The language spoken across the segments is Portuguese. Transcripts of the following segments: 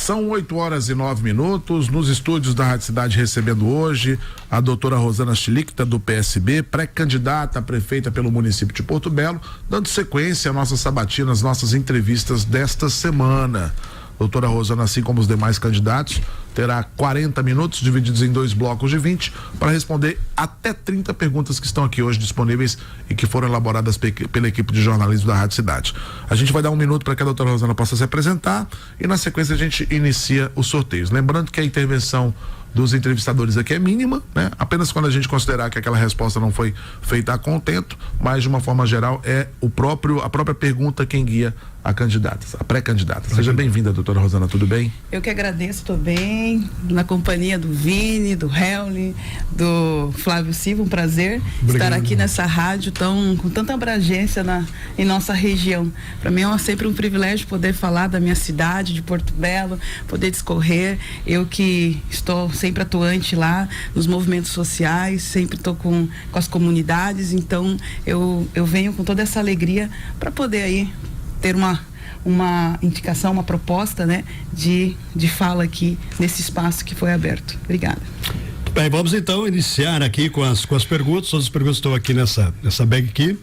São 8h09, nos estúdios da Rádio Cidade, recebendo hoje a doutora Rosana Schlichter, do PSB, pré-candidata a prefeita pelo município de Porto Belo, dando sequência à nossa sabatina, às nossas entrevistas desta semana. Doutora Rosana, assim como os demais candidatos, terá 40 minutos, divididos em 2 blocos de 20, para responder até 30 perguntas que estão aqui hoje disponíveis e que foram elaboradas pela equipe de jornalismo da Rádio Cidade. A gente vai dar 1 minuto para que a doutora Rosana possa se apresentar e, na sequência, a gente inicia os sorteios. Lembrando que a intervenção dos entrevistadores aqui é mínima, né? Apenas quando a gente considerar que aquela resposta não foi feita a contento, mas de uma forma geral é a própria pergunta quem guia a candidata, a pré-candidata. Seja bem-vinda, doutora Rosana, tudo bem? Eu que agradeço, estou bem, na companhia do Vini, do Helly, do Flávio Silva, um prazer estar aqui nessa rádio com tanta abrangência em nossa região. Para mim é sempre um privilégio poder falar da minha cidade, de Porto Belo, poder discorrer. Eu que estou sempre atuante lá nos movimentos sociais, sempre estou com as comunidades, então eu venho com toda essa alegria para poder aí ter uma indicação, uma proposta, né, de fala aqui nesse espaço que foi aberto. Obrigada. Bem, vamos então iniciar aqui com as perguntas. Todas as perguntas estão aqui nessa bag aqui.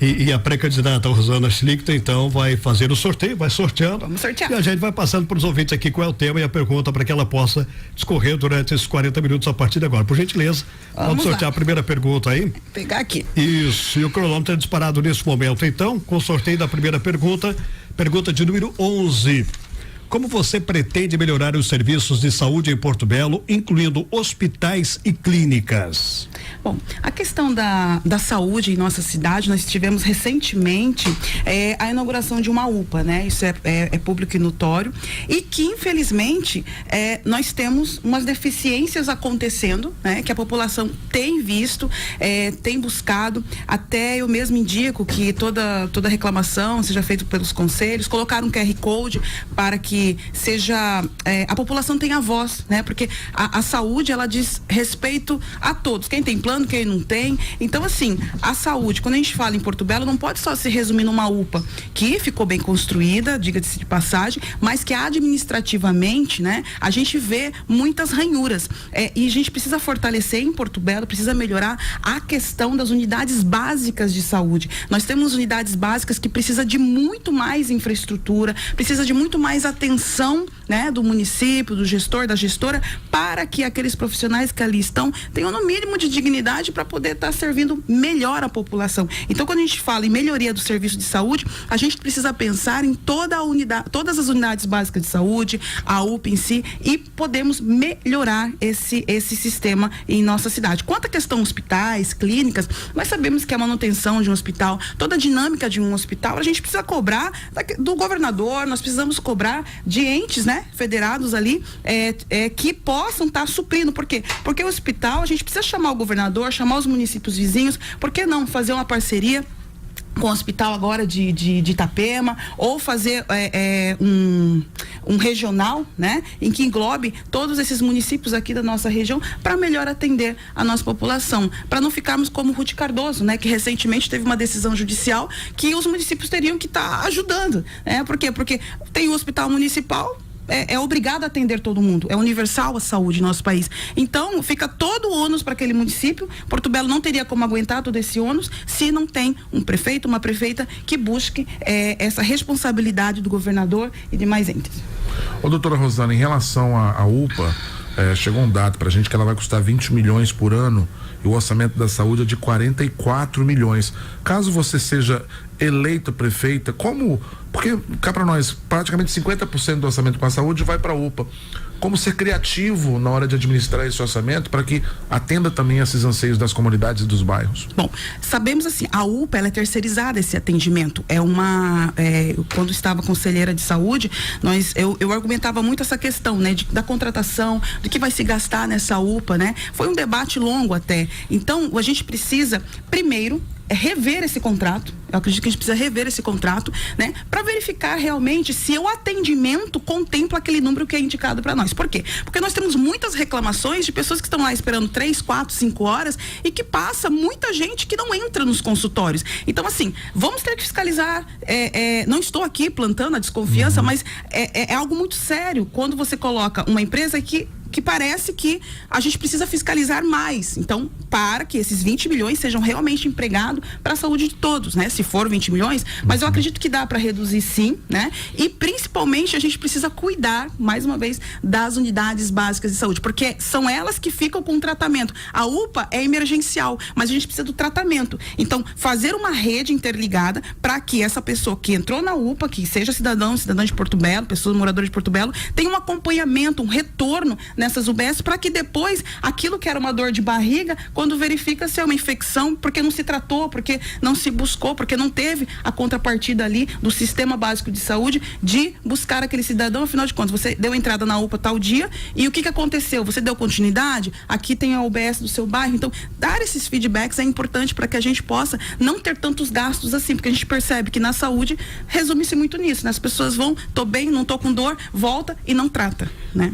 E a pré-candidata Rosana Schlichter, então, vai fazer o sorteio, vai sorteando. Vamos sortear. E a gente vai passando para os ouvintes aqui qual é o tema e a pergunta para que ela possa discorrer durante esses 40 minutos a partir de agora. Por gentileza, vamos sortear lá a primeira pergunta aí. Vou pegar aqui. Isso, e o cronômetro é disparado nesse momento, então, com o sorteio da primeira pergunta de número 11. Como você pretende melhorar os serviços de saúde em Porto Belo, incluindo hospitais e clínicas? Bom, a questão da saúde em nossa cidade, nós tivemos recentemente a inauguração de uma UPA, né? Isso é público e notório, e que infelizmente nós temos umas deficiências acontecendo, né? Que a população tem visto, tem buscado, até eu mesmo indico que toda reclamação seja feita pelos conselhos, colocar um QR Code para que a população tenha voz, né? Porque a saúde, ela diz respeito a todos, quem tem plano, quem não tem. Então, assim, a saúde, quando a gente fala em Porto Belo, não pode só se resumir numa UPA que ficou bem construída, diga-se de passagem, mas que administrativamente, né, a gente vê muitas ranhuras. E a gente precisa fortalecer em Porto Belo, precisa melhorar a questão das unidades básicas de saúde. Nós temos unidades básicas que precisam de muito mais infraestrutura, precisa de muito mais atenção, né, do município, do gestor, da gestora, para que aqueles profissionais que ali estão tenham no mínimo de dignidade para poder estar servindo melhor a população. Então, quando a gente fala em melhoria do serviço de saúde, a gente precisa pensar em todas as unidades básicas de saúde, a UPA em si, e podemos melhorar esse sistema em nossa cidade. Quanto à questão hospitais, clínicas, nós sabemos que a manutenção de um hospital, toda a dinâmica de um hospital, a gente precisa cobrar do governador, nós precisamos cobrar de entes, né, federados ali, que possam estar suprindo. Por quê? Porque o hospital, a gente precisa chamar o governador, chamar os municípios vizinhos, por que não fazer uma parceria com o hospital agora de Itapema, ou fazer um regional, né, em que englobe todos esses municípios aqui da nossa região, para melhor atender a nossa população, para não ficarmos como Ruth Cardoso, né, que recentemente teve uma decisão judicial que os municípios teriam que estar ajudando, né? Por quê? Porque tem o hospital municipal, é obrigado a atender todo mundo, é universal a saúde no nosso país. Então, fica todo o ônus para aquele município. Porto Belo não teria como aguentar todo esse ônus se não tem um prefeito, uma prefeita que busque essa responsabilidade do governador e demais entes. Doutora Rosana, em relação à UPA, chegou um dado pra gente que ela vai custar 20 milhões por ano e o orçamento da saúde é de 44 milhões. Caso você seja eleita prefeita, porque cá para nós, praticamente 50% do orçamento com a saúde vai para a UPA. Como ser criativo na hora de administrar esse orçamento para que atenda também esses anseios das comunidades e dos bairros? Bom, sabemos assim, a UPA, ela é terceirizada, esse atendimento. Quando estava conselheira de saúde, eu argumentava muito essa questão, né, da contratação, do que vai se gastar nessa UPA, né? Foi um debate longo até. Então, a gente precisa, primeiro, rever esse contrato. Eu acredito que a gente precisa rever esse contrato, né? Para verificar realmente se o atendimento contempla aquele número que é indicado para nós. Por quê? Porque nós temos muitas reclamações de pessoas que estão lá esperando 3, 4, 5 horas e que passa muita gente que não entra nos consultórios. Então, assim, vamos ter que fiscalizar. Não estou aqui plantando a desconfiança, mas é algo muito sério quando você coloca uma empresa que parece que a gente precisa fiscalizar mais. Então, para que esses 20 milhões sejam realmente empregados para a saúde de todos, né? Se for 20 milhões, mas eu acredito que dá para reduzir sim, né? E principalmente a gente precisa cuidar, mais uma vez, das unidades básicas de saúde, porque são elas que ficam com o tratamento. A UPA é emergencial, mas a gente precisa do tratamento. Então, fazer uma rede interligada para que essa pessoa que entrou na UPA, que seja cidadã de Porto Belo, pessoa moradora de Porto Belo, tenha um acompanhamento, um retorno nessas UBS, para que depois aquilo que era uma dor de barriga, quando verifica se é uma infecção, porque não se tratou, porque não se buscou, porque não teve a contrapartida ali do sistema básico de saúde de buscar aquele cidadão. Afinal de contas, você deu entrada na UPA tal dia e o que aconteceu? Você deu continuidade? Aqui tem a UBS do seu bairro. Então, dar esses feedbacks é importante para que a gente possa não ter tantos gastos assim, porque a gente percebe que na saúde resume-se muito nisso, né? As pessoas vão, tô bem, não tô com dor, volta e não trata, né?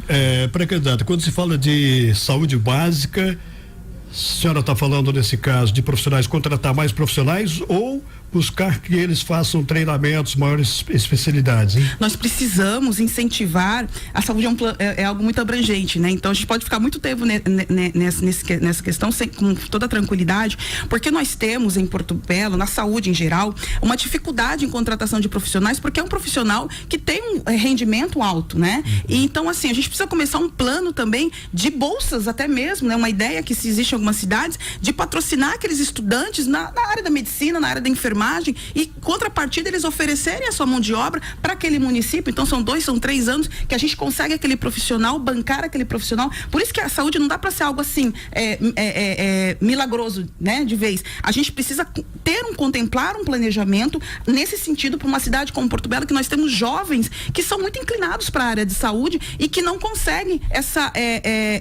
Pré-candidata, quando se fala de saúde básica, a senhora está falando nesse caso de profissionais, contratar mais profissionais ou buscar que eles façam treinamentos, maiores especialidades, hein? Nós precisamos incentivar. A saúde é algo muito abrangente, né? Então a gente pode ficar muito tempo nessa questão com toda a tranquilidade, porque nós temos em Porto Belo, na saúde em geral, uma dificuldade em contratação de profissionais, porque é um profissional que tem um rendimento alto, né? E então, assim, a gente precisa começar um plano também de bolsas, até mesmo, né? Uma ideia que se existe em algumas cidades, de patrocinar aqueles estudantes na área da medicina, na área da enfermagem, e contrapartida eles oferecerem a sua mão de obra para aquele município. Então são 2, são 3 anos que a gente consegue aquele profissional, bancar aquele profissional. Por isso que a saúde não dá para ser algo assim milagroso, né, de vez. A gente precisa contemplar um planejamento nesse sentido para uma cidade como Porto Belo, que nós temos jovens que são muito inclinados para a área de saúde e que não conseguem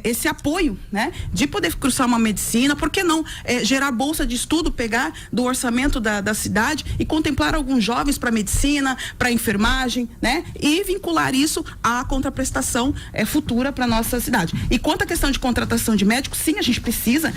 esse apoio, né, de poder cursar uma medicina. Por que não gerar bolsa de estudo, pegar do orçamento da cidade e contemplar alguns jovens para medicina, para enfermagem, né? E vincular isso à contraprestação futura para nossa cidade. E quanto à questão de contratação de médicos, sim, a gente precisa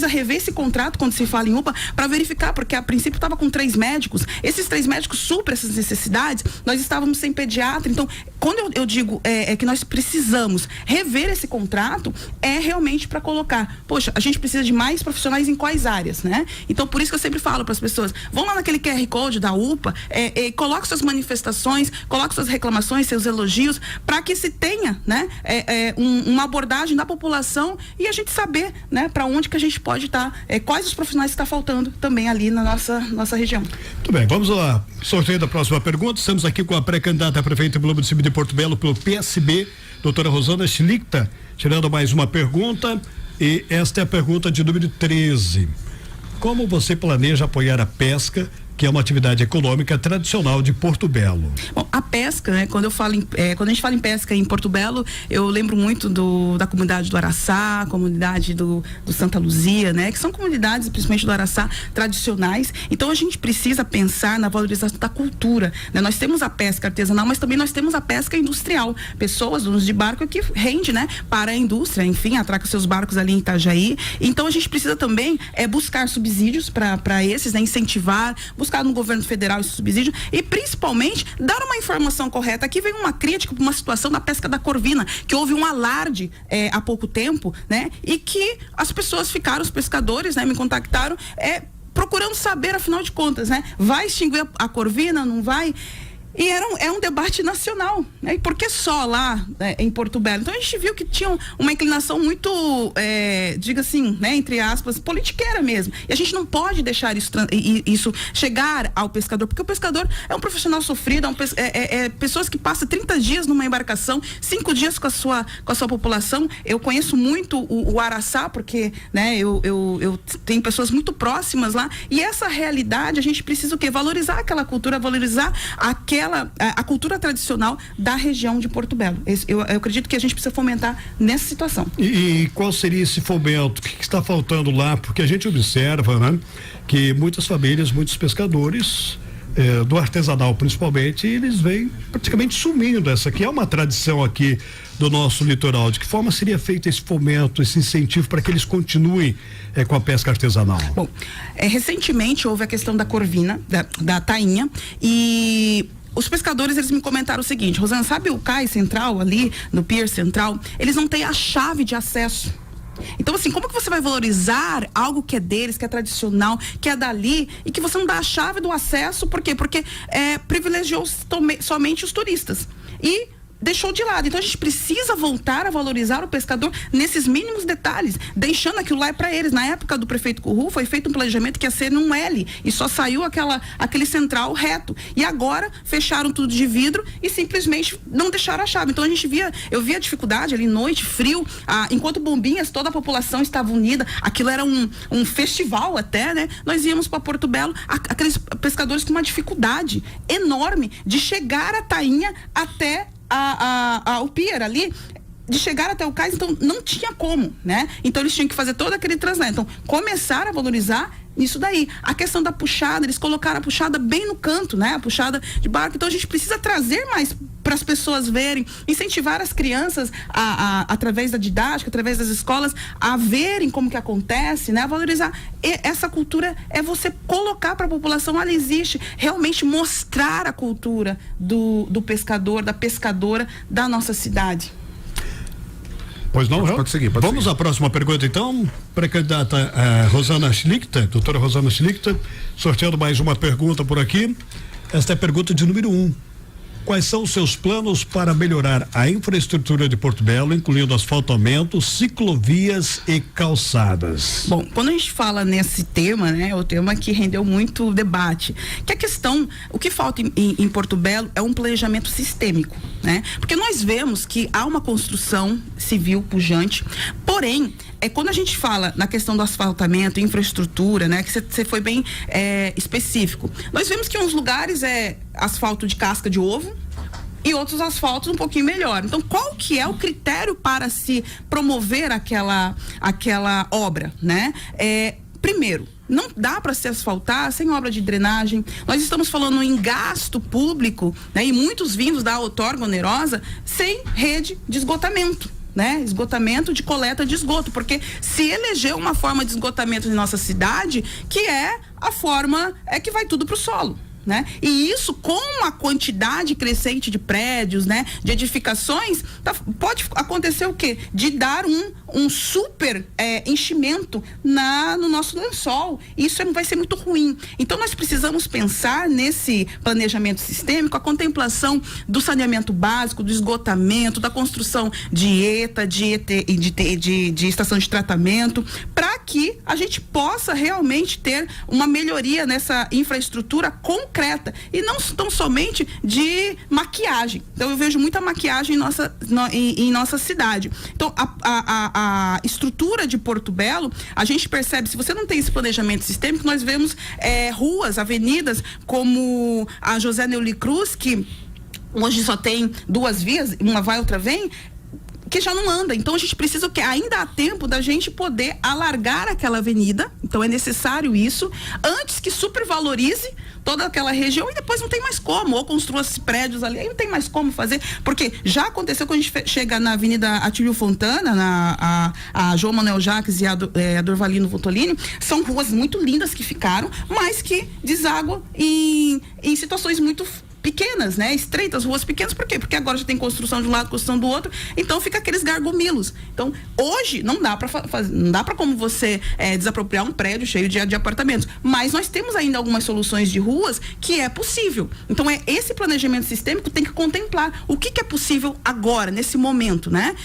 rever esse contrato quando se fala em UPA para verificar, porque a princípio estava com 3 médicos, esses 3 médicos suprem essas necessidades, nós estávamos sem pediatra. Então, quando eu digo que nós precisamos rever esse contrato, é realmente para colocar, poxa, a gente precisa de mais profissionais em quais áreas, né? Então, por isso que eu sempre falo para as pessoas, vão lá naquele QR Code da UPA, coloque suas manifestações, coloque suas reclamações, seus elogios, para que se tenha, né, uma abordagem da população e a gente saber, né, para onde que a gente pode estar, quais os profissionais que está faltando também ali na nossa região. Muito bem, vamos lá. Sorteio da próxima pergunta. Estamos aqui com a pré-candidata a prefeita pelo município de Porto Belo pelo PSB, doutora Rosana Schlichter, tirando mais uma pergunta, e esta é a pergunta de número 13. Como você planeja apoiar a pesca, que é uma atividade econômica tradicional de Porto Belo? Bom, a pesca, né? Quando a gente fala em pesca em Porto Belo, eu lembro muito da comunidade do Araçá, comunidade do Santa Luzia, né? Que são comunidades, principalmente do Araçá, tradicionais. Então a gente precisa pensar na valorização da cultura, né? Nós temos a pesca artesanal, mas também nós temos a pesca industrial. Pessoas, donos de barco que rende, né? Para a indústria, enfim, atraca seus barcos ali em Itajaí. Então a gente precisa também buscar subsídios para esses, né? Incentivar, buscar no governo federal esse subsídio e principalmente dar uma informação correta. Aqui vem uma crítica para uma situação da pesca da corvina, que houve um alarde há pouco tempo, né? E que as pessoas ficaram, os pescadores, né? Me contactaram procurando saber, afinal de contas, né? Vai extinguir a corvina, não vai? E é um debate nacional, né? E por que só lá, em Porto Belo? Então a gente viu que tinha uma inclinação muito, diga assim, né, entre aspas, politiqueira mesmo. E a gente não pode deixar isso chegar ao pescador, porque o pescador é um profissional sofrido, pessoas que passam 30 dias numa embarcação, 5 dias com a sua população. Eu conheço muito o Araçá, porque, né, eu tenho pessoas muito próximas lá, e essa realidade a gente precisa o quê? Valorizar aquela cultura, valorizar aquela a cultura tradicional da região de Porto Belo. Eu acredito que a gente precisa fomentar nessa situação. E qual seria esse fomento? O que está faltando lá? Porque a gente observa, né, que muitas famílias, muitos pescadores do artesanal principalmente, eles vêm praticamente sumindo. Essa aqui é uma tradição aqui do nosso litoral. De que forma seria feito esse fomento, esse incentivo para que eles continuem com a pesca artesanal? Bom, recentemente houve a questão da corvina, da tainha, e os pescadores, eles me comentaram o seguinte: Rosana, sabe o cais central ali, no pier central, eles não têm a chave de acesso. Então, assim, como que você vai valorizar algo que é deles, que é tradicional, que é dali, e que você não dá a chave do acesso? Por quê? Porque privilegiou somente os turistas e deixou de lado. Então a gente precisa voltar a valorizar o pescador nesses mínimos detalhes, deixando aquilo lá para eles. Na época do prefeito Curru foi feito um planejamento que ia ser num L e só saiu aquele central reto, e agora fecharam tudo de vidro e simplesmente não deixaram a chave. Então eu via a dificuldade ali, noite, frio, enquanto bombinhas, toda a população estava unida, aquilo era um festival até, né? Nós íamos para Porto Belo, aqueles pescadores com uma dificuldade enorme de chegar a tainha até o pier ali, de chegar até o cais, então não tinha como, né? Então eles tinham que fazer todo aquele translado. Então começaram a valorizar isso daí. A questão da puxada, eles colocaram a puxada bem no canto, né? A puxada de barco. Então a gente precisa trazer mais para as pessoas verem, incentivar as crianças através da didática, através das escolas, a verem como que acontece, né? A valorizar. E essa cultura é você colocar para a população, ela existe, realmente mostrar a cultura do pescador, da pescadora da nossa cidade. Pois não, pode seguir. Vamos à próxima pergunta, então. Pré-candidata Rosana Schlichter, doutora Rosana Schlichter, sorteando mais uma pergunta por aqui. Esta é a pergunta de número 1. Quais são os seus planos para melhorar a infraestrutura de Porto Belo, incluindo asfaltamento, ciclovias e calçadas? Bom, quando a gente fala nesse tema, né, é o tema que rendeu muito debate, que a questão, o que falta em Porto Belo é um planejamento sistêmico, né? Porque nós vemos que há uma construção civil pujante, porém, quando a gente fala na questão do asfaltamento, infraestrutura, né, que você foi bem específico, nós vemos que uns lugares é asfalto de casca de ovo e outros asfaltos um pouquinho melhor. Então, qual que é o critério para se promover aquela obra, né? Primeiro, não dá para se asfaltar sem obra de drenagem. Nós estamos falando em gasto público, né, e muitos vindos da outorga onerosa sem rede de esgotamento, né? Esgotamento de coleta de esgoto, porque se elegeu uma forma de esgotamento em nossa cidade, que é a forma que vai tudo para o solo, né? E isso, com a quantidade crescente de prédios, né, de edificações, pode acontecer o quê? De dar um super enchimento no nosso lençol. Isso vai ser muito ruim. Então nós precisamos pensar nesse planejamento sistêmico, a contemplação do saneamento básico, do esgotamento, da construção de ETA, de estação de tratamento, para que a gente possa realmente ter uma melhoria nessa infraestrutura concreta e não tão somente de maquiagem. Então eu vejo muita maquiagem em nossa cidade. Então a estrutura de Porto Belo, a gente percebe, se você não tem esse planejamento sistêmico, nós vemos ruas, avenidas como a José Neuli Cruz, que hoje só tem 2 vias, uma vai, outra vem, que já não anda. Então a gente precisa ainda há tempo da gente poder alargar aquela avenida. Então é necessário isso antes que supervalorize toda aquela região e depois não tem mais como, ou construa-se prédios ali, aí não tem mais como fazer, porque já aconteceu quando a gente chega na Avenida Atílio Fontana, a João Manuel Jacques e a Dorvalino Votolini, são ruas muito lindas que ficaram, mas que desaguam em situações muito pequenas, né? Estreitas, ruas pequenas. Por quê? Porque agora já tem construção de um lado, construção do outro, então fica aqueles gargomilos. Então, hoje não dá para fazer, não dá para como você desapropriar um prédio cheio de apartamentos, mas nós temos ainda algumas soluções de ruas que é possível. Então, esse planejamento sistêmico tem que contemplar o que é possível agora, nesse momento, né?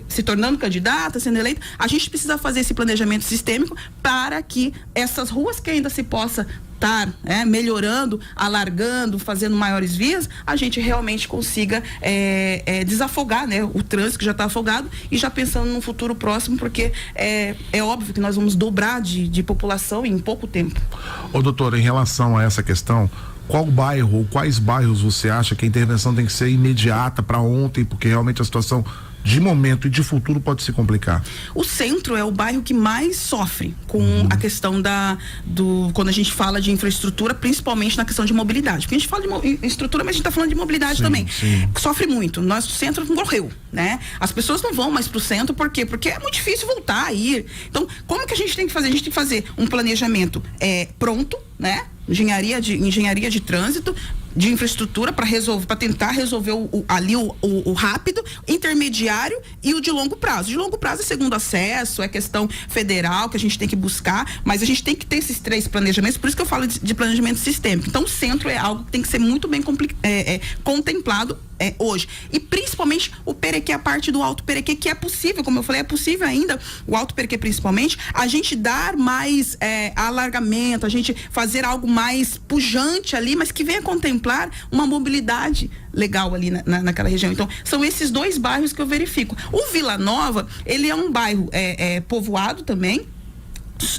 Se tornando candidata, sendo eleita, a gente precisa fazer esse planejamento sistêmico para que essas ruas que ainda se possa estar melhorando, alargando, fazendo maiores vias, a gente realmente consiga desafogar, né, o trânsito que já está afogado, e já pensando no futuro próximo, porque é óbvio que nós vamos dobrar de população em pouco tempo. Ô doutora, em relação a essa questão qual bairro ou quais bairros você acha que a intervenção tem que ser imediata para ontem, porque realmente a situação de momento e de futuro pode se complicar? O centro é o bairro que mais sofre com a questão quando a gente fala de infraestrutura, principalmente na questão de mobilidade. Porque a gente fala de estrutura, mas a gente está falando de mobilidade também. Sim. Sofre muito. Nosso centro morreu, né? As pessoas não vão mais para o centro, por quê? Porque é muito difícil voltar a ir. Então, como que a gente tem que fazer? A gente tem que fazer um planejamento pronto, né? Engenharia de trânsito, de infraestrutura para tentar resolver o rápido, intermediário e o de longo prazo. De longo prazo é segundo acesso, é questão federal que a gente tem que buscar, mas a gente tem que ter esses 3 planejamentos, por isso que eu falo de planejamento sistêmico. Então o centro é algo que tem que ser muito bem contemplado hoje. E principalmente o Perequê, a parte do Alto Perequê, que é possível, como eu falei, é possível ainda, o Alto Perequê principalmente, a gente dar mais alargamento, a gente fazer algo mais pujante ali, mas que venha contemplar uma mobilidade legal ali naquela região. Então, são esses 2 bairros que eu verifico. O Vila Nova, ele é um bairro povoado também,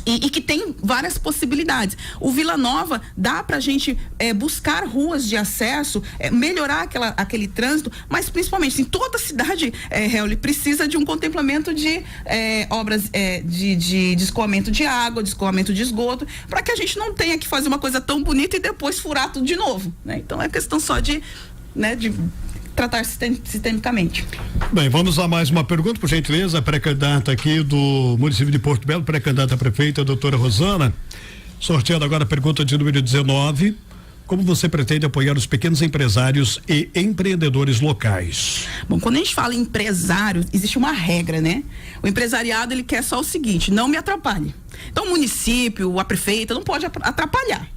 e que tem várias possibilidades. O Vila Nova dá pra gente buscar ruas de acesso, melhorar aquele trânsito, mas principalmente em toda a cidade, Helly, precisa de um contemplamento de obras de escoamento de água, de escoamento de esgoto, para que a gente não tenha que fazer uma coisa tão bonita e depois furar tudo de novo, né? Então é questão só de tratar sistemicamente. Bem, vamos a mais uma pergunta, por gentileza. A pré-candidata aqui do município de Porto Belo, pré-candidata a prefeita, a doutora Rosana, sorteando agora a pergunta de número 19. Como você pretende apoiar os pequenos empresários e empreendedores locais? Bom, quando a gente fala em empresário, existe uma regra, né? O empresariado, ele quer só o seguinte: não me atrapalhe. Então o município, a prefeita não pode atrapalhar.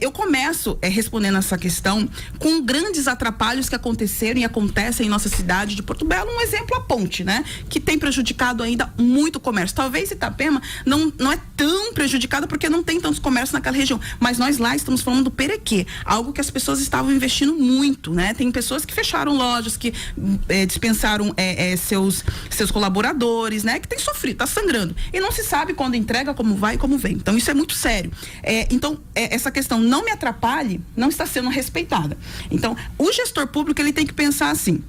Eu começo respondendo essa questão com grandes atrapalhos que aconteceram e acontecem em nossa cidade de Porto Belo. Um exemplo, a ponte, né? Que tem prejudicado ainda muito o comércio. Talvez Itapema não é tão prejudicada porque não tem tantos comércios naquela região. Mas nós lá estamos falando do Perequê, algo que as pessoas estavam investindo muito, né? Tem pessoas que fecharam lojas, que dispensaram seus colaboradores, né? Que tem sofrido, tá sangrando. E não se sabe quando entrega, como vai e como vem. Então isso é muito sério. Então, essa questão não me atrapalhe não está sendo respeitada. Então, o gestor público, ele tem que pensar assim: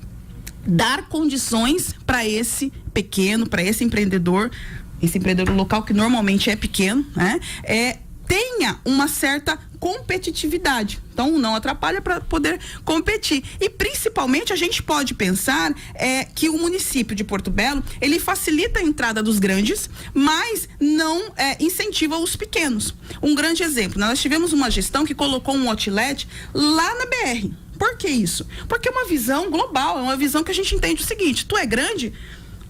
dar condições para esse pequeno, para esse empreendedor local, que normalmente é pequeno, né? Tenha uma certa competitividade. Então, não atrapalha para poder competir. E, principalmente, a gente pode pensar que o município de Porto Belo, ele facilita a entrada dos grandes, mas não incentiva os pequenos. Um grande exemplo, nós tivemos uma gestão que colocou um outlet lá na BR. Por que isso? Porque é uma visão global, é uma visão que a gente entende o seguinte: tu é grande,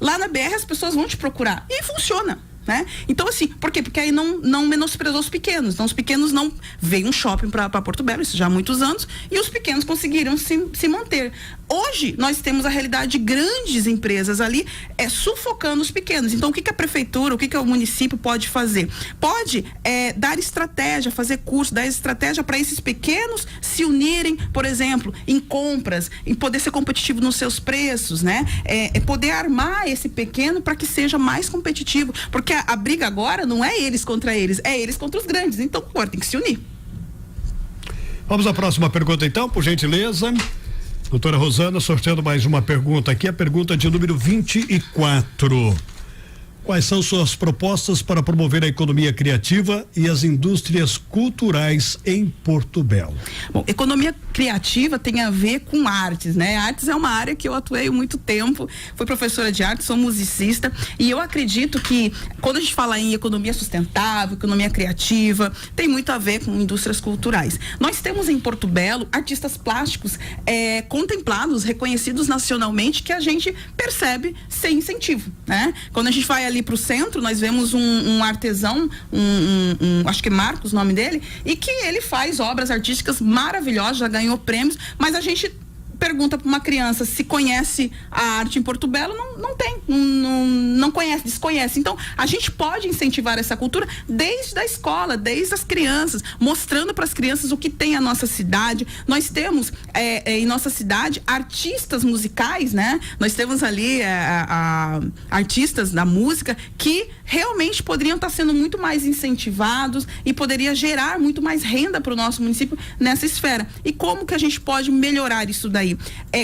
lá na BR as pessoas vão te procurar. E funciona. Né? Então, assim, por quê? Porque aí não menosprezou os pequenos. Então, os pequenos não veio um shopping para Porto Belo, isso já há muitos anos, e os pequenos conseguiram se manter. Hoje, nós temos a realidade de grandes empresas ali sufocando os pequenos. Então, o que a prefeitura, o que o município pode fazer? Pode dar estratégia, fazer curso, dar estratégia para esses pequenos se unirem, por exemplo, em compras, em poder ser competitivo nos seus preços, né? Poder armar esse pequeno para que seja mais competitivo. Porque a briga agora não é eles contra eles, é eles contra os grandes. Então, agora tem que se unir. Vamos à próxima pergunta, então, por gentileza. Doutora Rosana, sorteando mais uma pergunta aqui, a pergunta de número 24. Quais são suas propostas para promover a economia criativa e as indústrias culturais em Porto Belo? Bom, economia criativa tem a ver com artes, né? Artes é uma área que eu atuei há muito tempo, fui professora de arte, sou musicista, e eu acredito que quando a gente fala em economia sustentável, economia criativa, tem muito a ver com indústrias culturais. Nós temos em Porto Belo artistas plásticos contemplados, reconhecidos nacionalmente, que a gente percebe sem incentivo, né? Quando a gente vai ali para o centro, nós vemos um artesão, acho que é Marcos o nome dele, e que ele faz obras artísticas maravilhosas, já ganhou prêmios, mas a gente pergunta para uma criança se conhece a arte em Porto Belo, não conhece, desconhece. Então, a gente pode incentivar essa cultura desde a escola, desde as crianças, mostrando para as crianças o que tem a nossa cidade. Nós temos em nossa cidade artistas musicais, né? Nós temos ali artistas da música que realmente poderiam estar sendo muito mais incentivados e poderia gerar muito mais renda para o nosso município nessa esfera. E como que a gente pode melhorar isso daí?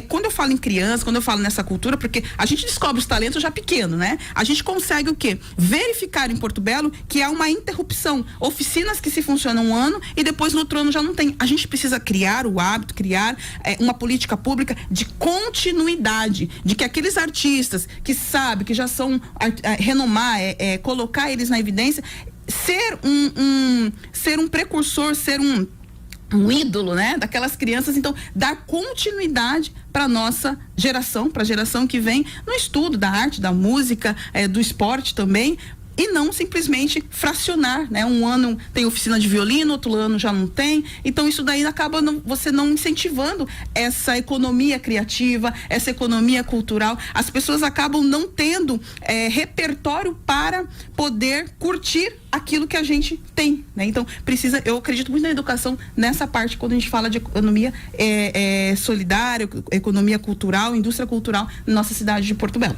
Quando eu falo em criança, quando eu falo nessa cultura, porque a gente descobre os talentos já pequeno, né? A gente consegue o quê? Verificar em Porto Belo que há uma interrupção. Oficinas que se funcionam um ano e depois no outro ano já não tem. A gente precisa criar o hábito, criar uma política pública de continuidade, de que aqueles artistas que sabem, que já são renomar, colocar eles na evidência, ser um precursor, ser um ídolo, né, daquelas crianças. Então, dar continuidade para nossa geração, para a geração que vem no estudo da arte, da música, do esporte também. E não simplesmente fracionar, né? Um ano tem oficina de violino, outro ano já não tem. Então isso daí acaba você não incentivando essa economia criativa, essa economia cultural. As pessoas acabam não tendo repertório para poder curtir aquilo que a gente tem, né? Então eu acredito muito na educação nessa parte, quando a gente fala de economia solidária, economia cultural, indústria cultural na nossa cidade de Porto Belo.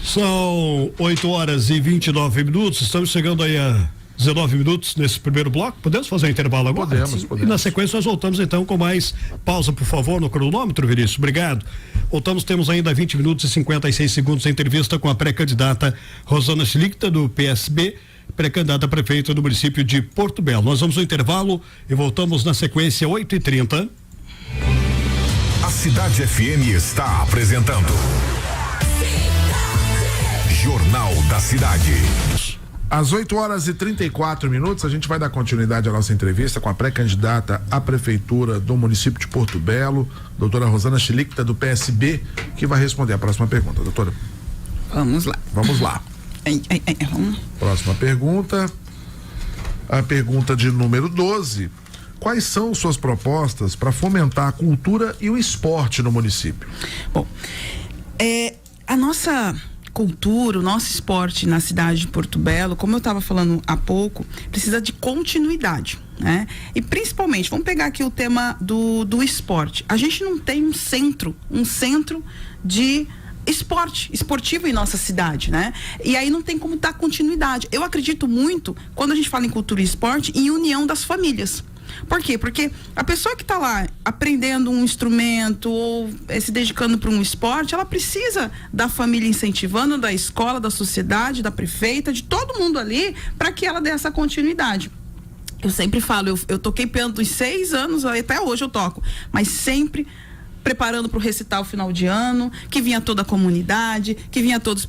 São 8h29. Estamos chegando aí a 19 minutos nesse primeiro bloco. Podemos fazer um intervalo agora? Podemos. E na sequência nós voltamos então com mais pausa, por favor, no cronômetro, Vinícius. Obrigado. Voltamos, temos ainda 20 minutos e 56 segundos a entrevista com a pré-candidata Rosana Schlichter, do PSB, pré-candidata a prefeita do município de Porto Belo. Nós vamos ao intervalo e voltamos na sequência 8h30. A Cidade FM está apresentando Jornal da Cidade. Às 8h34, a gente vai dar continuidade à nossa entrevista com a pré-candidata à prefeitura do município de Porto Belo, doutora Rosana Schlichter, do PSB, que vai responder a próxima pergunta. Doutora. Vamos lá. Vamos lá. Vamos. Próxima pergunta. A pergunta de número 12. Quais são suas propostas para fomentar a cultura e o esporte no município? Bom, a nossa cultura, o nosso esporte na cidade de Porto Belo, como eu estava falando há pouco, precisa de continuidade, né? E principalmente, vamos pegar aqui o tema do esporte. A gente não tem um centro de esportivo em nossa cidade, né? E aí não tem como dar continuidade. Eu acredito muito, quando a gente fala em cultura e esporte, em união das famílias. Por quê? Porque a pessoa que está lá aprendendo um instrumento ou se dedicando para um esporte, ela precisa da família incentivando, da escola, da sociedade, da prefeita, de todo mundo ali, para que ela dê essa continuidade. Eu sempre falo, eu toquei piano dos 6 anos, até hoje eu toco, mas sempre preparando para o recital final de ano, que vinha toda a comunidade, que vinha todos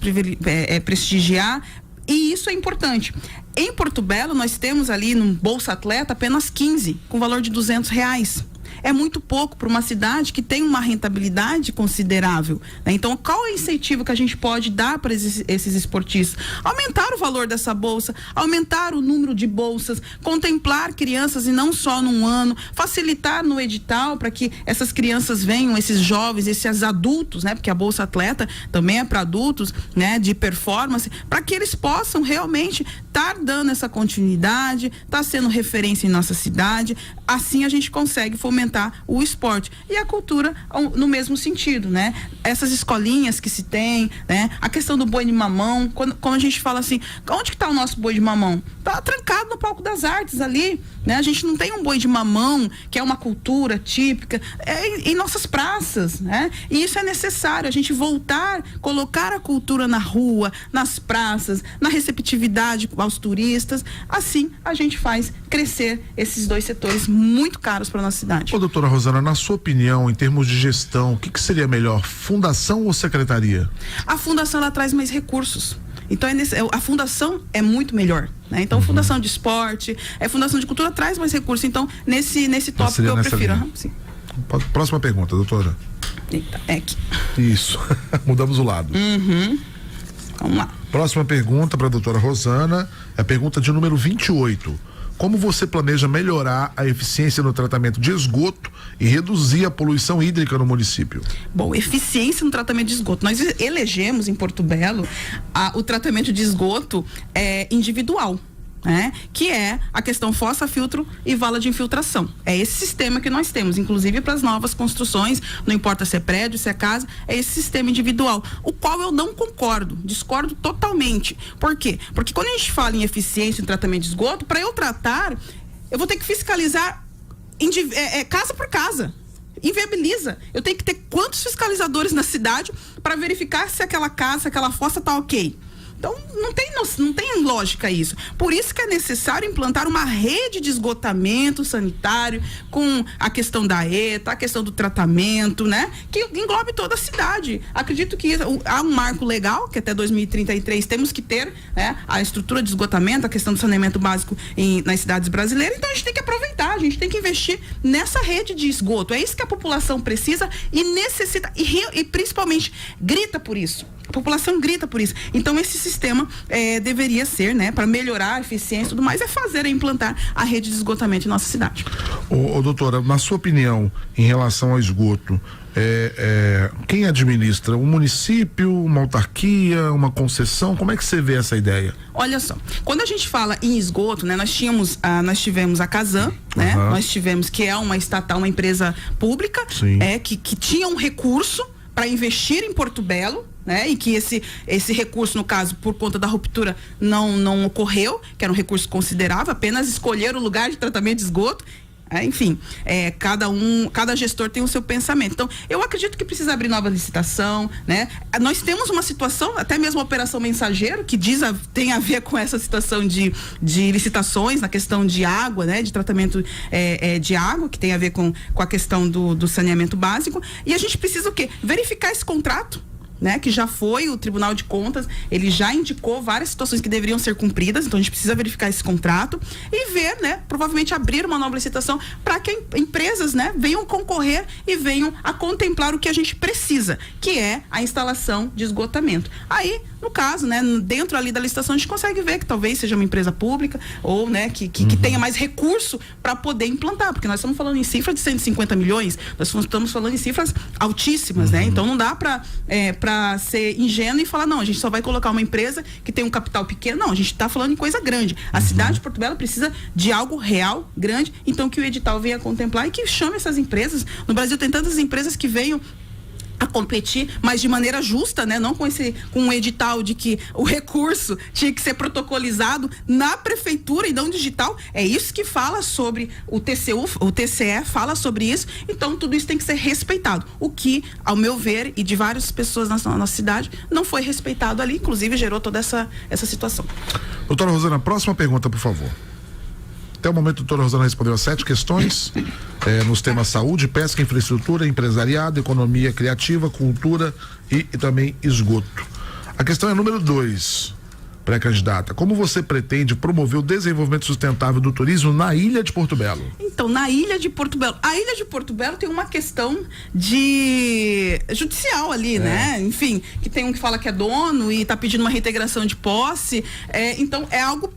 prestigiar. E isso é importante. Em Porto Belo, nós temos ali no Bolsa Atleta apenas 15, com valor de R$200. É muito pouco para uma cidade que tem uma rentabilidade considerável, né? Então, qual é o incentivo que a gente pode dar para esses esportistas? Aumentar o valor dessa bolsa, aumentar o número de bolsas, contemplar crianças e não só num ano, facilitar no edital para que essas crianças venham, esses jovens, esses adultos, né? Porque a Bolsa Atleta também é para adultos, né? De performance, para que eles possam realmente estar dando essa continuidade, estar sendo referência em nossa cidade. Assim a gente consegue fomentar o esporte e a cultura no mesmo sentido, né? Essas escolinhas que se tem, né? A questão do boi de mamão, quando a gente fala assim, onde que tá o nosso boi de mamão? Tá trancado no Palco das Artes ali, né? A gente não tem um boi de mamão, que é uma cultura típica, em nossas praças, né? E isso é necessário, a gente voltar, colocar a cultura na rua, nas praças, na receptividade aos turistas. Assim a gente faz crescer esses dois setores muito caros para nossa cidade. Ô, doutora Rosana, na sua opinião, em termos de gestão, o que seria melhor, fundação ou secretaria? A fundação, ela traz mais recursos. Então, a fundação é muito melhor, né? Então, fundação de esporte, fundação de cultura traz mais recursos. Então, nesse tópico eu prefiro. Sim. Próxima pergunta, doutora. Eita, aqui. Isso. Mudamos o lado. Vamos lá. Próxima pergunta para a doutora Rosana, é a pergunta de número 28. como você planeja melhorar a eficiência no tratamento de esgoto e reduzir a poluição hídrica no município? Bom, eficiência no tratamento de esgoto. Nós elegemos em Porto Belo o tratamento de esgoto individual. Que é a questão fossa, filtro e vala de infiltração. É esse sistema que nós temos, inclusive para as novas construções, não importa se é prédio, se é casa, é esse sistema individual, o qual eu não concordo, discordo totalmente. Por quê? Porque quando a gente fala em eficiência em tratamento de esgoto, para eu tratar, eu vou ter que fiscalizar casa por casa. Inviabiliza. Eu tenho que ter quantos fiscalizadores na cidade para verificar se aquela casa, se aquela fossa está ok. Então, não tem lógica isso. Por isso que é necessário implantar uma rede de esgotamento sanitário com a questão da ETA, a questão do tratamento, que englobe toda a cidade. Acredito que há um marco legal, que até 2033 temos que ter, a estrutura de esgotamento, a questão do saneamento básico nas cidades brasileiras. Então, a gente tem que aproveitar, a gente tem que investir nessa rede de esgoto. É isso que a população precisa e necessita, e principalmente grita por isso. A população grita por isso. Então, esse sistema deveria ser, para melhorar a eficiência e tudo mais, implantar a rede de esgotamento em nossa cidade. Doutora, na sua opinião, em relação ao esgoto, quem administra? Um município, uma autarquia, uma concessão? Como é que você vê essa ideia? Olha só, quando a gente fala em esgoto, nós tivemos a Casan, nós tivemos, que é uma estatal, uma empresa pública, que tinha um recurso para investir em Porto Belo, e que esse recurso, no caso, por conta da ruptura, não ocorreu, que era um recurso considerável, apenas escolher o lugar de tratamento de esgoto. Enfim, cada gestor tem o seu pensamento. Então, eu acredito que precisa abrir nova licitação, Nós temos uma situação, até mesmo a Operação Mensageiro, que tem a ver com essa situação de licitações na questão de água, de tratamento de água, que tem a ver com a questão do saneamento básico. E a gente precisa o quê? Verificar esse contrato, que já foi o Tribunal de Contas, ele já indicou várias situações que deveriam ser cumpridas, então a gente precisa verificar esse contrato e ver, provavelmente abrir uma nova licitação para que empresas, venham concorrer e venham a contemplar o que a gente precisa, que é a instalação de esgotamento. Aí, no caso, dentro ali da licitação, a gente consegue ver que talvez seja uma empresa pública ou, que tenha mais recurso para poder implantar, porque nós estamos falando em cifra de 150 milhões, nós estamos falando em cifras altíssimas, Então não dá para ser ingênuo e falar, não, a gente só vai colocar uma empresa que tem um capital pequeno. Não, a gente está falando em coisa grande. A cidade de Porto Belo precisa de algo real, grande, então que o edital venha contemplar e que chame essas empresas. No Brasil tem tantas empresas que venham a competir, mas de maneira justa, não com um edital de que o recurso tinha que ser protocolizado na prefeitura e não digital. É isso que fala sobre o TCU, o TCE fala sobre isso. Então tudo isso tem que ser respeitado. O que, ao meu ver, e de várias pessoas na nossa cidade, não foi respeitado ali, inclusive gerou toda essa situação. Doutora Rosana, próxima pergunta, por favor. Até o momento, a doutora Rosana respondeu as 7 questões nos temas saúde, pesca, infraestrutura, empresariado, economia criativa, cultura e também esgoto. A questão é número 2, pré-candidata. Como você pretende promover o desenvolvimento sustentável do turismo na ilha de Porto Belo? Então, na ilha de Porto Belo. A ilha de Porto Belo tem uma questão judicial ali, Enfim, que tem um que fala que é dono e está pedindo uma reintegração de posse. Então, é algo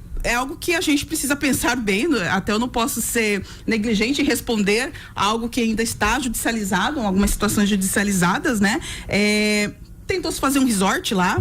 que a gente precisa pensar bem, até eu não posso ser negligente em responder a algo que ainda está judicializado, algumas situações judicializadas, tentou-se fazer um resort lá,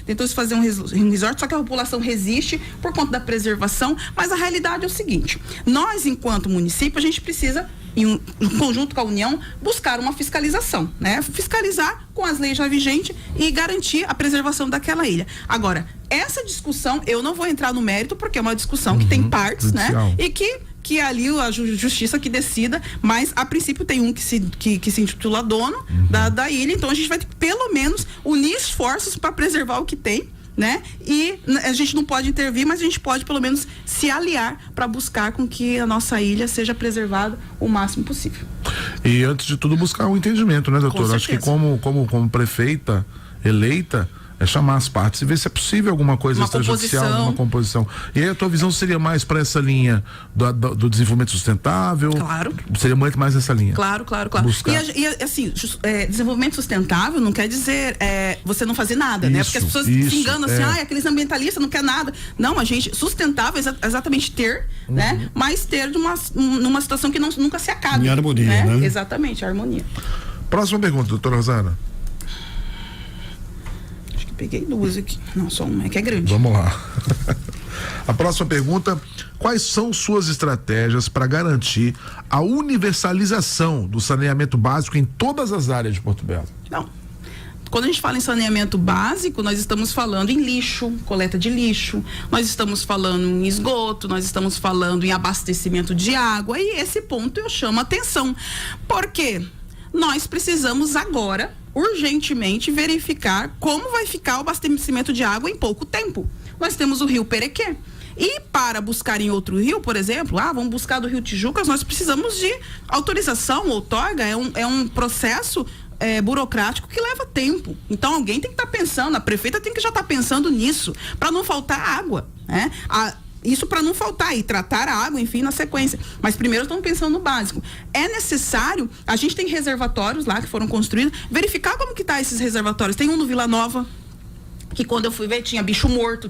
tentou-se fazer um resort, só que a população resiste por conta da preservação, mas a realidade é o seguinte, nós, enquanto município, a gente precisa, em conjunto com a União, buscar uma fiscalização, fiscalizar com as leis já vigentes e garantir a preservação daquela ilha. Agora, essa discussão, eu não vou entrar no mérito, porque é uma discussão que tem partes, e que ali a justiça que decida, mas a princípio tem um que se intitula dono da ilha, então a gente vai ter que pelo menos unir esforços para preservar o que tem, E a gente não pode intervir, mas a gente pode pelo menos se aliar para buscar com que a nossa ilha seja preservada o máximo possível. E antes de tudo buscar um entendimento, doutora? Acho que como prefeita eleita, É chamar as partes e ver se é possível alguma coisa Uma extrajudicial, composição. uma composição. E aí a tua visão seria mais para essa linha do desenvolvimento sustentável? Claro. Seria muito mais essa linha. Claro. Buscar. E assim, desenvolvimento sustentável não quer dizer você não fazer nada, né? Porque as pessoas se enganam assim, aqueles ambientalistas não quer nada. Não, a gente, sustentável é exatamente ter, né? Mas ter numa situação que nunca se acabe. Em harmonia, né? Exatamente, harmonia. Próxima pergunta, doutora Rosana. Peguei duas aqui. Não, só uma, é que é grande. Vamos lá. A próxima pergunta: quais são suas estratégias para garantir a universalização do saneamento básico em todas as áreas de Porto Belo? Não. Quando a gente fala em saneamento básico, nós estamos falando em lixo, coleta de lixo, nós estamos falando em esgoto, nós estamos falando em abastecimento de água, e esse ponto eu chamo a atenção. Por quê? Nós precisamos agora, urgentemente, verificar como vai ficar o abastecimento de água em pouco tempo. Nós temos o Rio Perequê. E para buscar em outro rio, por exemplo, vamos buscar do Rio Tijucas, nós precisamos de autorização, outorga, é um processo burocrático que leva tempo. Então alguém tem que estar pensando, a prefeita tem que já estar pensando nisso, para não faltar água, né? Isso para não faltar e tratar a água, enfim, na sequência. Mas primeiro estamos pensando no básico. É necessário, a gente tem reservatórios lá que foram construídos, verificar como que tá esses reservatórios. Tem um no Vila Nova, que quando eu fui ver tinha bicho morto,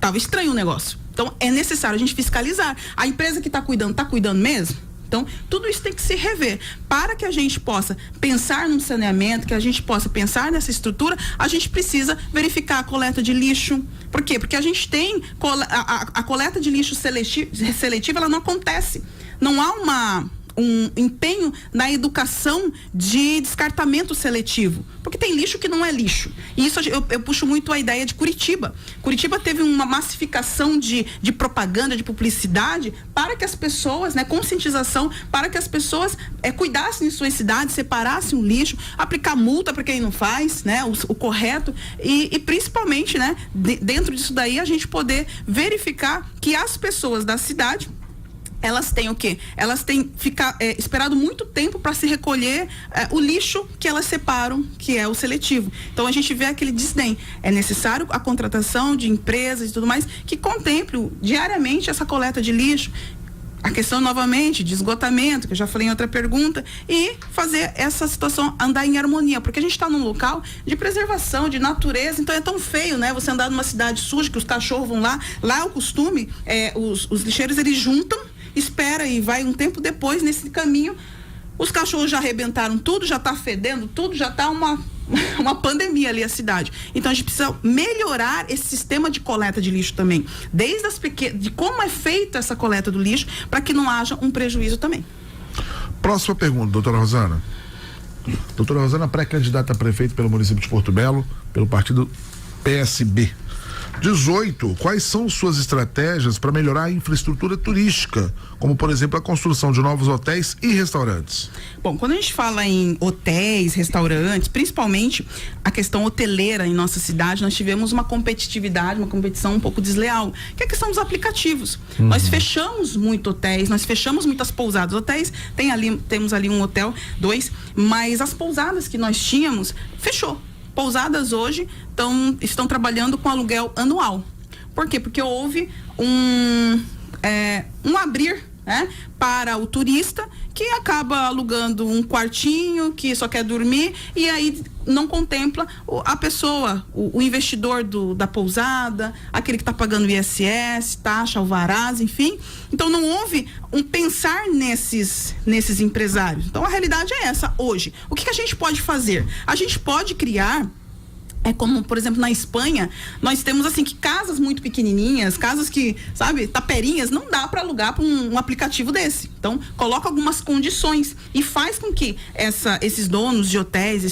tava estranho o negócio. Então é necessário a gente fiscalizar. A empresa que está cuidando mesmo? Então, tudo isso tem que se rever. Para que a gente possa pensar num saneamento, que a gente possa pensar nessa estrutura, a gente precisa verificar a coleta de lixo. Por quê? Porque a gente tem a coleta de lixo seletiva, ela não acontece. Não há um empenho na educação de descartamento seletivo, porque tem lixo que não é lixo. E isso eu puxo muito a ideia de Curitiba. Curitiba teve uma massificação de propaganda, de publicidade, para que as pessoas, né, conscientização, para que as pessoas cuidassem de suas cidades, separassem o lixo, aplicar multa para quem não faz, né, o correto, e principalmente, né, dentro disso daí a gente poder verificar que as pessoas da cidade, elas têm o quê? Elas têm esperado muito tempo para se recolher o lixo que elas separam, que é o seletivo. Então a gente vê aquele desdém. É necessário a contratação de empresas e tudo mais que contemplem diariamente essa coleta de lixo. A questão novamente de esgotamento, que eu já falei em outra pergunta, e fazer essa situação andar em harmonia, porque a gente está num local de preservação, de natureza, então é tão feio, né? Você andar numa cidade suja, que os cachorros vão lá é o costume, os lixeiros eles juntam, espera e vai um tempo depois nesse caminho, os cachorros já arrebentaram tudo, já está fedendo tudo, já está uma pandemia ali a cidade. Então a gente precisa melhorar esse sistema de coleta de lixo também, desde de como é feita essa coleta do lixo, para que não haja um prejuízo também. Próxima pergunta, doutora Rosana. Doutora Rosana, pré-candidata a prefeito pelo município de Porto Belo, pelo partido PSB. 18. Quais são suas estratégias para melhorar a infraestrutura turística, como por exemplo a construção de novos hotéis e restaurantes? Bom, quando a gente fala em hotéis, restaurantes, principalmente a questão hoteleira em nossa cidade, nós tivemos uma competitividade, uma competição um pouco desleal, que é a questão dos aplicativos. Nós fechamos muito hotéis, nós fechamos muitas pousadas. Hotéis, temos ali um hotel, 2, mas as pousadas que nós tínhamos, fechou. Pousadas hoje estão trabalhando com aluguel anual. Por quê? Porque houve um abrir, né, para o turista que acaba alugando um quartinho, que só quer dormir, e aí não contempla a pessoa, o investidor da pousada, aquele que está pagando ISS, taxa, alvarás, enfim. Então não houve um pensar nesses empresários. Então a realidade é essa hoje. O que a gente pode fazer? A gente pode criar, como, por exemplo, na Espanha, nós temos assim que casas muito pequenininhas, casas que, sabe, taperinhas, não dá para alugar para um aplicativo desse. Então, coloca algumas condições e faz com que esses donos de hotéis,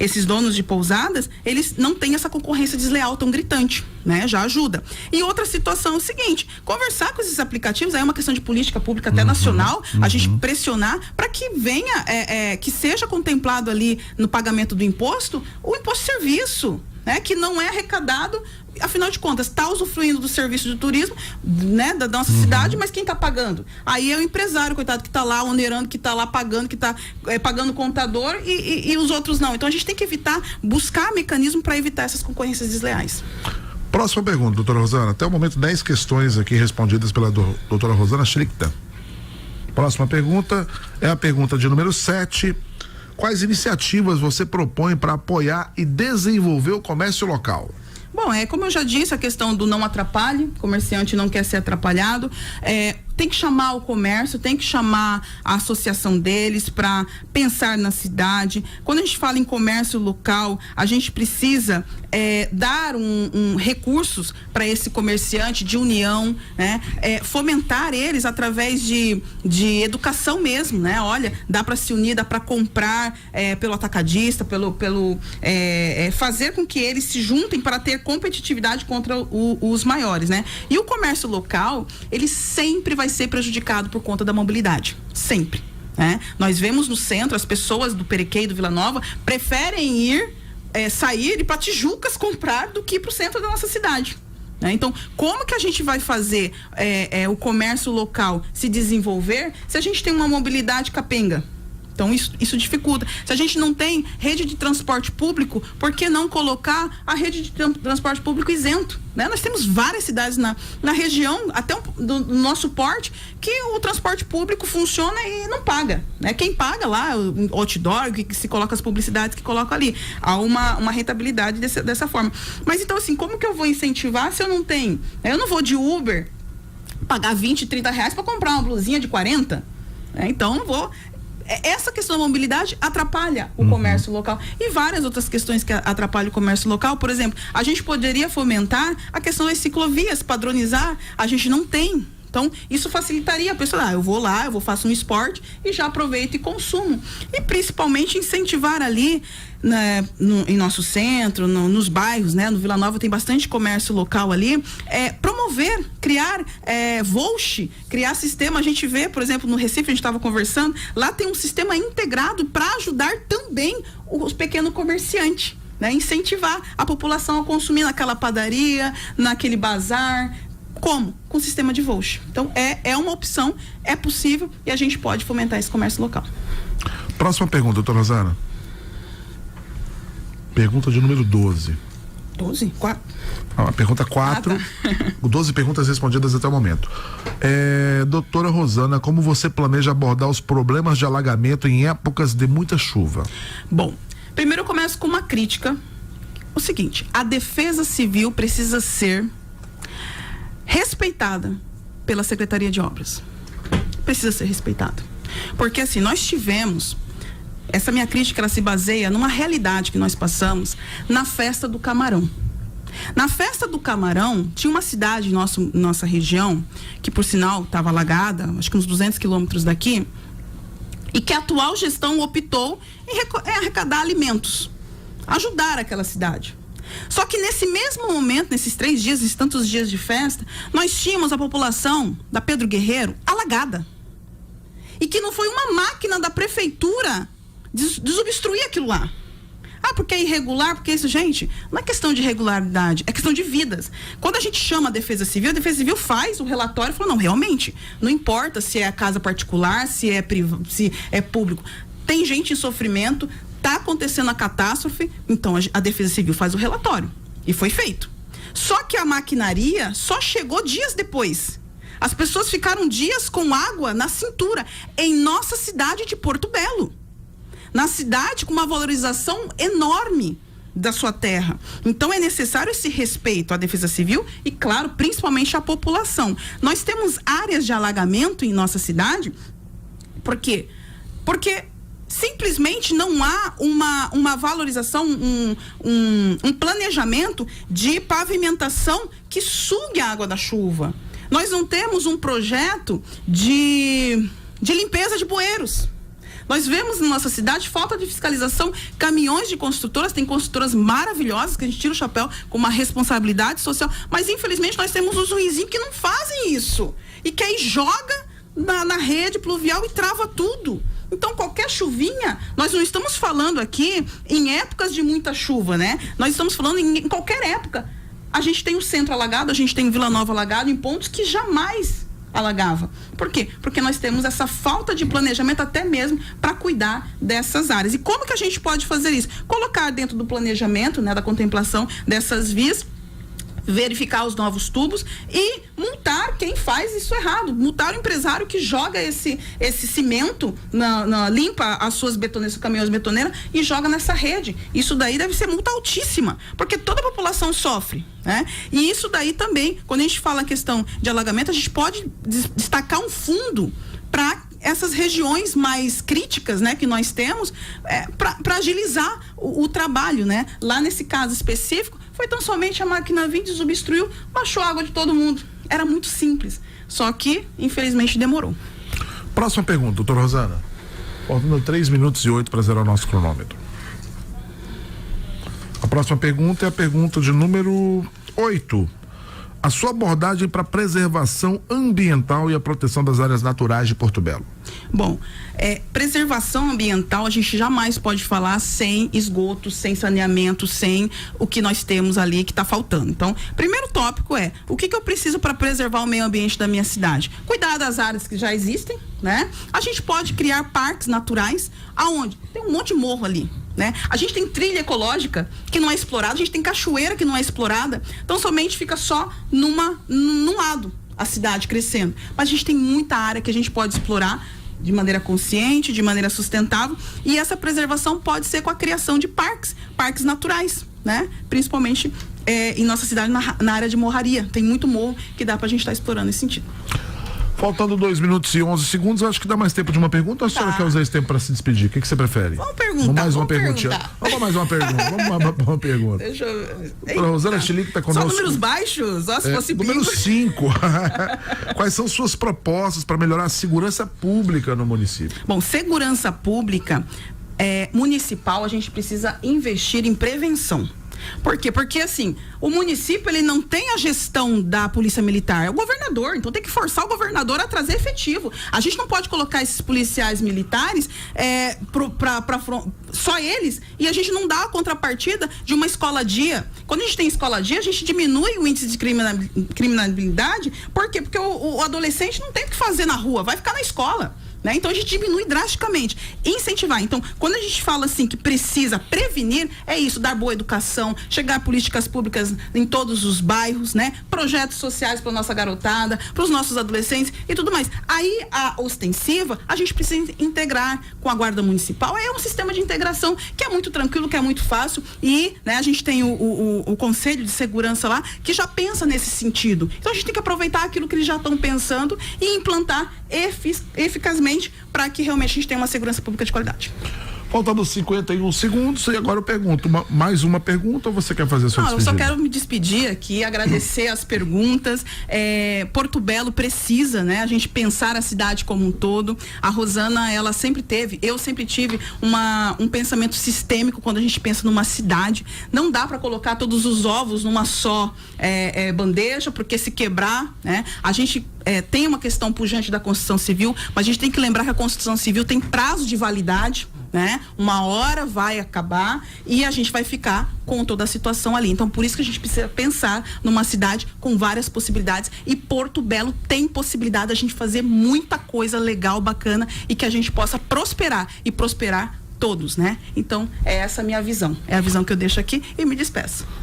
esses donos de pousadas, eles não tenham essa concorrência desleal tão gritante, né? Já ajuda. E outra situação é o seguinte: conversar com esses aplicativos, aí é uma questão de política pública até nacional, a gente pressionar para que venha, que seja contemplado ali no pagamento do imposto, o imposto de serviço, né, que não é arrecadado, afinal de contas, está usufruindo do serviço de turismo, né, da nossa cidade, mas quem está pagando? Aí é o empresário, coitado, que está lá onerando, que está lá pagando, que está pagando o contador e os outros não. Então a gente tem que evitar, buscar mecanismo para evitar essas concorrências desleais. Próxima pergunta, doutora Rosana. Até o momento, 10 questões aqui respondidas pela doutora Rosana Schlichter. Próxima pergunta é a pergunta de número 7. Quais iniciativas você propõe para apoiar e desenvolver o comércio local? Bom, como eu já disse, a questão do não atrapalhe, o comerciante não quer ser atrapalhado, tem que chamar o comércio, tem que chamar a associação deles para pensar na cidade. Quando a gente fala em comércio local, a gente precisa dar recursos para esse comerciante de união, né? Fomentar eles através de educação mesmo, né? Olha, dá para se unir, dá para comprar pelo atacadista, fazer com que eles se juntem para ter competitividade contra os maiores, né? E o comércio local, ele sempre vai ser prejudicado por conta da mobilidade, sempre, né? Nós vemos no centro, as pessoas do Perequê e do Vila Nova preferem sair e para Tijucas comprar do que para o centro da nossa cidade, né? Então, como que a gente vai fazer o comércio local se desenvolver se a gente tem uma mobilidade capenga? Então, isso dificulta. Se a gente não tem rede de transporte público, por que não colocar a rede de transporte público isento? Né? Nós temos várias cidades na região, até do nosso porte, que o transporte público funciona e não paga. Né? Quem paga lá, o outdoor, que se coloca as publicidades que coloca ali. Há uma rentabilidade dessa forma. Mas então, assim, como que eu vou incentivar se eu não tenho? Eu não vou de Uber pagar 20, 30 reais para comprar uma blusinha de 40. Então, não vou... Essa questão da mobilidade atrapalha o comércio local e várias outras questões que atrapalham o comércio local. Por exemplo, a gente poderia fomentar a questão das ciclovias, padronizar, a gente não tem. Então, isso facilitaria a pessoa, eu vou lá, faço um esporte e já aproveito e consumo. E principalmente incentivar ali, né, em nosso centro, nos bairros, né? No Vila Nova tem bastante comércio local ali, promover, criar voucher, criar sistema. A gente vê, por exemplo, no Recife, a gente estava conversando, lá tem um sistema integrado para ajudar também os pequenos comerciantes, né? Incentivar a população a consumir naquela padaria, naquele bazar. Como? Com sistema de voucher. Então, é uma opção, é possível e a gente pode fomentar esse comércio local. Próxima pergunta, doutora Rosana. Pergunta de número 12. 12? 4? Pergunta 4. 12 perguntas respondidas até o momento. Doutora Rosana, como você planeja abordar os problemas de alagamento em épocas de muita chuva? Bom, primeiro eu começo com uma crítica. O seguinte, a Defesa Civil precisa ser respeitada pela Secretaria de Obras. Precisa ser respeitada. Porque assim, nós tivemos, essa minha crítica, ela se baseia numa realidade que nós passamos na Festa do Camarão. Na Festa do Camarão, tinha uma cidade nossa região, que por sinal estava alagada, acho que uns 200 quilômetros daqui, e que a atual gestão optou em arrecadar alimentos, ajudar aquela cidade. Só que nesse mesmo momento, nesses 3 dias, esses tantos dias de festa, nós tínhamos a população da Pedro Guerreiro alagada. E que não foi uma máquina da prefeitura desobstruir aquilo lá. Porque é irregular, porque isso, gente, não é questão de irregularidade, é questão de vidas. Quando a gente chama a Defesa Civil faz o relatório e fala, não, realmente, não importa se é casa particular, se é público, tem gente em sofrimento, está acontecendo a catástrofe, então a Defesa Civil faz o relatório. E foi feito. Só que a maquinaria só chegou dias depois. As pessoas ficaram dias com água na cintura, em nossa cidade de Porto Belo. Na cidade com uma valorização enorme da sua terra. Então é necessário esse respeito à Defesa Civil e, claro, principalmente à população. Nós temos áreas de alagamento em nossa cidade. Por quê? Porque simplesmente não há uma valorização, um planejamento de pavimentação que sugue a água da chuva. Nós não temos um projeto de limpeza de bueiros. Nós vemos na nossa cidade falta de fiscalização, caminhões de construtoras, tem construtoras maravilhosas que a gente tira o chapéu com uma responsabilidade social, mas infelizmente nós temos os ruinzinhos que não fazem isso e que aí joga na rede pluvial e trava tudo. Então, qualquer chuvinha, nós não estamos falando aqui em épocas de muita chuva, né? Nós estamos falando em qualquer época. A gente tem o centro alagado, a gente tem Vila Nova alagado em pontos que jamais alagava. Por quê? Porque nós temos essa falta de planejamento até mesmo para cuidar dessas áreas. E como que a gente pode fazer isso? Colocar dentro do planejamento, né, da contemplação dessas vias, verificar os novos tubos e multar quem faz isso errado, multar o empresário que joga esse cimento, limpa as suas betoneiras, caminhões betoneiros e joga nessa rede. Isso daí deve ser multa altíssima, porque toda a população sofre, né? E isso daí também, quando a gente fala a questão de alagamento, a gente pode destacar um fundo para essas regiões mais críticas, né, que nós temos, para agilizar o trabalho, né? Lá nesse caso específico, foi tão somente a máquina vir, desobstruiu, baixou a água de todo mundo. Era muito simples. Só que, infelizmente, demorou. Próxima pergunta, doutora Rosana. Faltando 3 minutos e 8 para zerar o nosso cronômetro. A próxima pergunta é a pergunta de número 8. A sua abordagem para a preservação ambiental e a proteção das áreas naturais de Porto Belo. Bom, preservação ambiental a gente jamais pode falar sem esgoto, sem saneamento, sem o que nós temos ali que está faltando. Então, primeiro tópico é, o que eu preciso para preservar o meio ambiente da minha cidade? Cuidar das áreas que já existem, né? A gente pode criar parques naturais, aonde? Tem um monte de morro ali, né? A gente tem trilha ecológica que não é explorada, a gente tem cachoeira que não é explorada, então somente fica só num lado a cidade crescendo. Mas a gente tem muita área que a gente pode explorar de maneira consciente, de maneira sustentável, e essa preservação pode ser com a criação de parques naturais, né? Principalmente em nossa cidade, na área de morraria. Tem muito morro que dá pra gente estar explorando nesse sentido. Faltando 2 minutos e 11 segundos, eu acho que dá mais tempo de uma pergunta ou a senhora quer usar esse tempo para se despedir? O que você prefere? Vamos perguntar. Vamos mais uma pergunta. Vamos mais uma pergunta. Deixa eu... Doutora Rosana Schlick está conosco. Só números baixos? Se fosse número 5. Quais são suas propostas para melhorar a segurança pública no município? Bom, segurança pública municipal, a gente precisa investir em prevenção. Por quê? Porque assim, o município ele não tem a gestão da polícia militar, é o governador, então tem que forçar o governador a trazer efetivo. A gente não pode colocar esses policiais militares só eles, e a gente não dá a contrapartida de uma escola-dia. Quando a gente tem escola-dia, a gente diminui o índice de criminalidade. Por quê? Porque o adolescente não tem o que fazer na rua, vai ficar na escola. Né? Então a gente diminui drasticamente, incentivar. Então, quando a gente fala assim que precisa prevenir, é isso, dar boa educação, chegar a políticas públicas em todos os bairros, né? Projetos sociais para nossa garotada, para os nossos adolescentes e tudo mais. Aí a ostensiva, a gente precisa integrar com a Guarda Municipal. É um sistema de integração que é muito tranquilo, que é muito fácil e, né, a gente tem o Conselho de Segurança lá que já pensa nesse sentido. Então a gente tem que aproveitar aquilo que eles já estão pensando e implantar eficazmente para que realmente a gente tenha uma segurança pública de qualidade. Faltando 51 segundos e agora eu pergunto, mais uma pergunta ou você quer fazer a sua despedida? Eu só quero me despedir aqui, agradecer as perguntas. Porto Belo precisa, né? A gente pensar a cidade como um todo. A Rosana, ela sempre teve, eu sempre tive um pensamento sistêmico quando a gente pensa numa cidade. Não dá para colocar todos os ovos numa só bandeja, porque se quebrar, né? A gente tem uma questão pujante da Constituição Civil, mas a gente tem que lembrar que a Constituição Civil tem prazo de validade, né? Uma hora vai acabar e a gente vai ficar com toda a situação ali. Então, por isso que a gente precisa pensar numa cidade com várias possibilidades, e Porto Belo tem possibilidade de a gente fazer muita coisa legal, bacana, e que a gente possa prosperar e prosperar todos, né? Então, é essa a minha visão. É a visão que eu deixo aqui e me despeço.